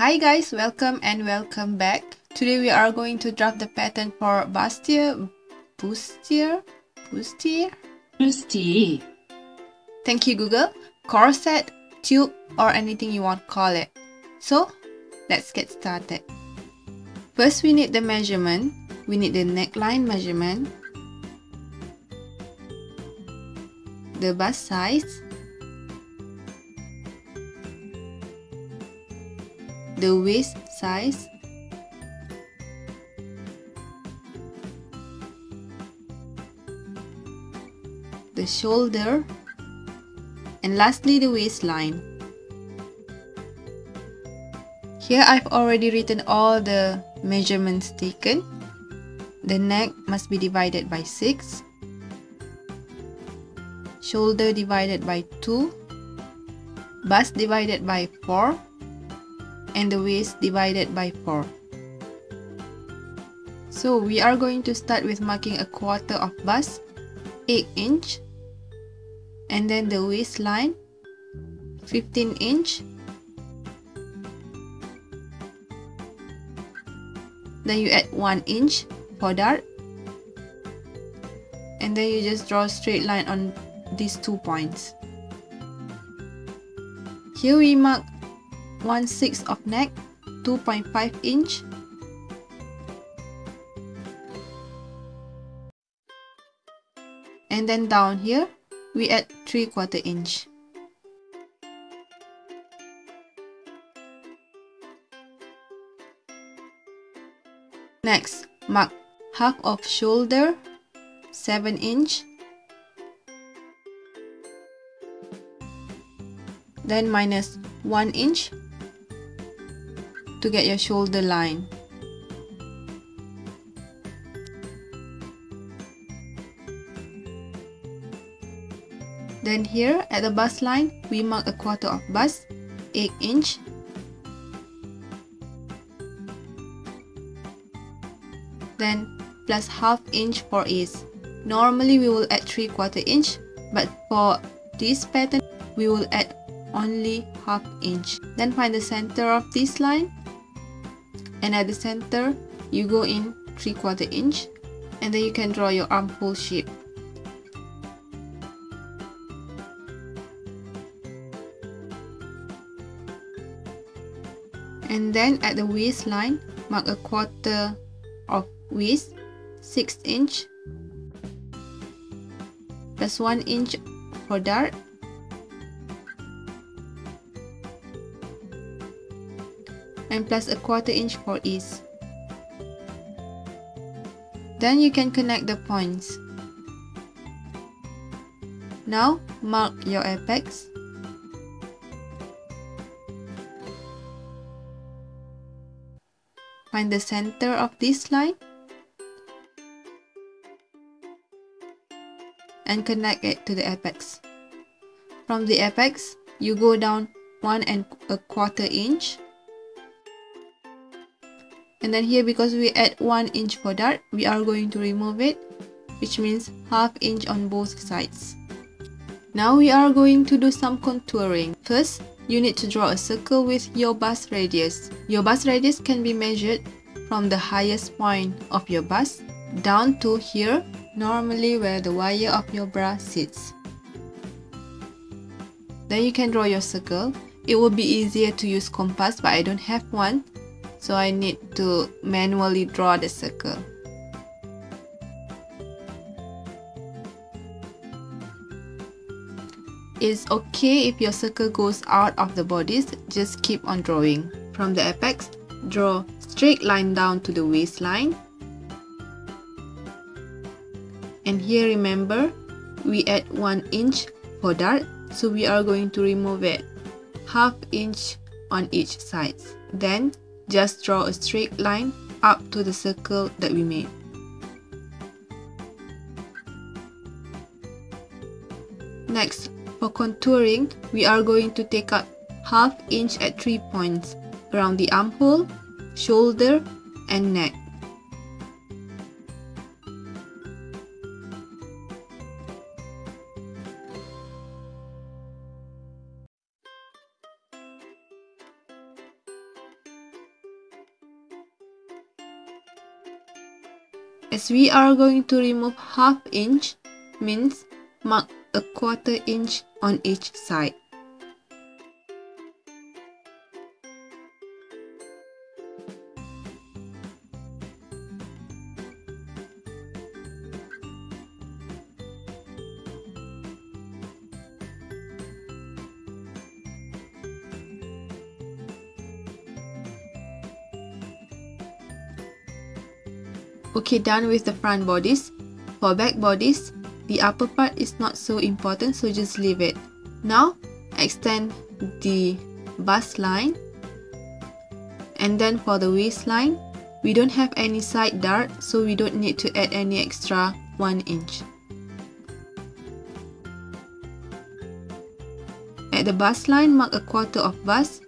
Hi guys, welcome back. Today we are going to draft the pattern for Bustier. Thank you Google. Corset, tube, or anything you want to call it. So, let's get started. First we need the measurement. We need the neckline measurement, the bust size, the waist size, the shoulder, and lastly the waistline. Here I've already written all the measurements taken. The neck must be divided by 6, shoulder divided by 2, bust divided by 4, and the waist divided by 4. So we are going to start with marking a quarter of bust, 8 inch, and then the waistline, 15 inch. Then you add 1 inch for dart, and then you just draw a straight line on these 2 points. Here we mark 1/6 of neck, 2.5 inch, and then down here we add 3/4 inch. Next, mark half of shoulder, 7 inch, then minus 1 inch to get your shoulder line. Then here at the bust line, we mark a quarter of bust, 8 inch, then plus half inch for ease. Normally we will add 3/4 inch, but for this pattern we will add only half inch. Then find the center of this line, and at the center you go in 3/4 inch, and then you can draw your armhole shape. And then at the waistline, mark a quarter of waist, 6 inch, plus 1 inch for dart, and plus a 1/4 inch for ease. Then you can connect the points. Now mark your apex. Find the center of this line and connect it to the apex. From the apex, you go down 1.25 inch. And then here, because we add 1 inch for dart, we are going to remove it, which means half inch on both sides. Now we are going to do some contouring. First, you need to draw a circle with your bust radius. Your bust radius can be measured from the highest point of your bust down to here, normally where the wire of your bra sits. Then you can draw your circle. It would be easier to use compass, but I don't have one, so I need to manually draw the circle. It's okay if your circle goes out of the bodice, just keep on drawing. From the apex, draw straight line down to the waistline. And here remember, we add 1 inch for dart, so we are going to remove it, half inch on each side. Then just draw a straight line up to the circle that we made. Next, for contouring, we are going to take up half inch at 3 points around the armhole, shoulder, and neck. As we are going to remove 1/2 inch, means mark a 1/4 inch on each side. Okay, done with the front bodice. For back bodice, the upper part is not so important, so just leave it. Now, extend the bust line. And then for the waistline, we don't have any side dart, so we don't need to add any extra 1 inch. At the bust line, mark a 1/4 of bust,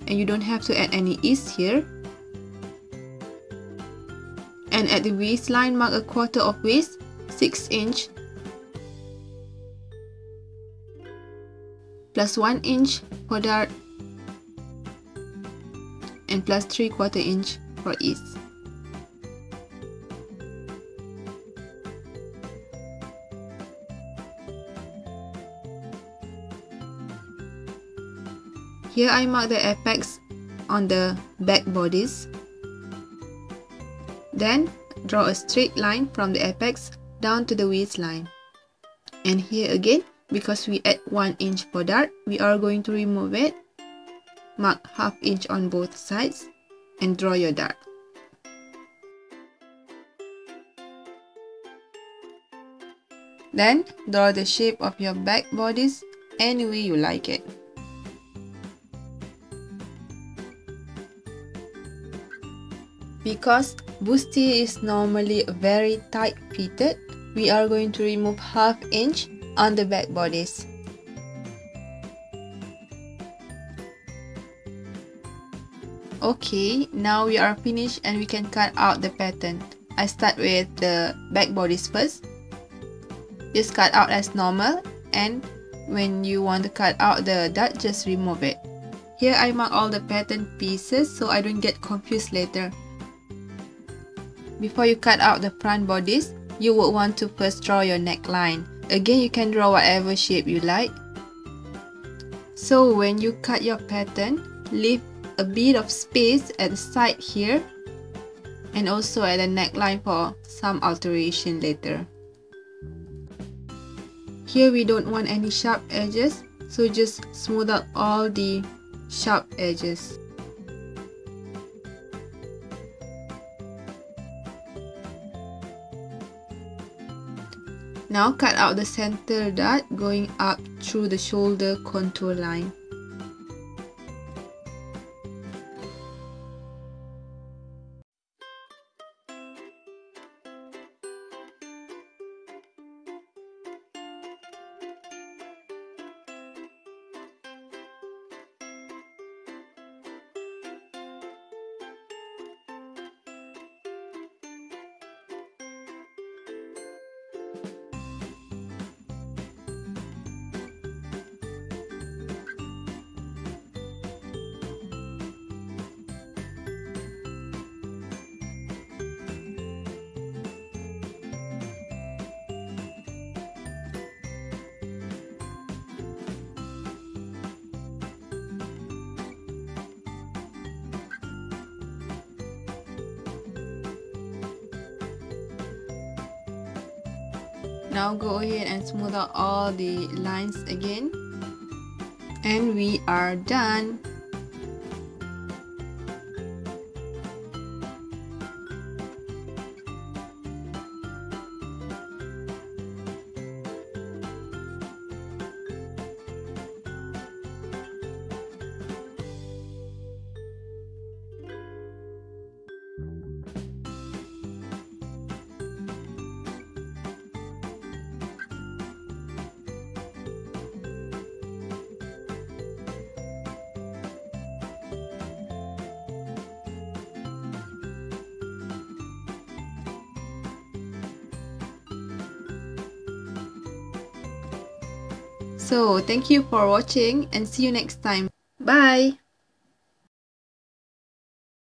and you don't have to add any ease here. And at the waistline, mark a 1/4 of waist, 6 inch, plus 1 inch for dart, and plus 3/4 inch for ease. Here I mark the apex on the back bodice. Then draw a straight line from the apex down to the waistline. And here again, because we add 1 inch for dart, we are going to remove it. Mark 1/2 inch on both sides and draw your dart. Then draw the shape of your back bodice any way you like it. Because bustier is normally very tight fitted, we are going to remove 1/2 inch on the back bodice. Okay, now we are finished and we can cut out the pattern. I start with the back bodice first. Just cut out as normal, and when you want to cut out the dart, just remove it. Here I mark all the pattern pieces so I don't get confused later. Before you cut out the front bodice, you would want to first draw your neckline. Again, you can draw whatever shape you like. So when you cut your pattern, leave a bit of space at the side here and also at the neckline for some alteration later. Here we don't want any sharp edges, so just smooth out all the sharp edges. Now cut out the center dart going up through the shoulder contour line. Now go ahead and smooth out all the lines again. And we are done. So thank you for watching and see you next time. Bye!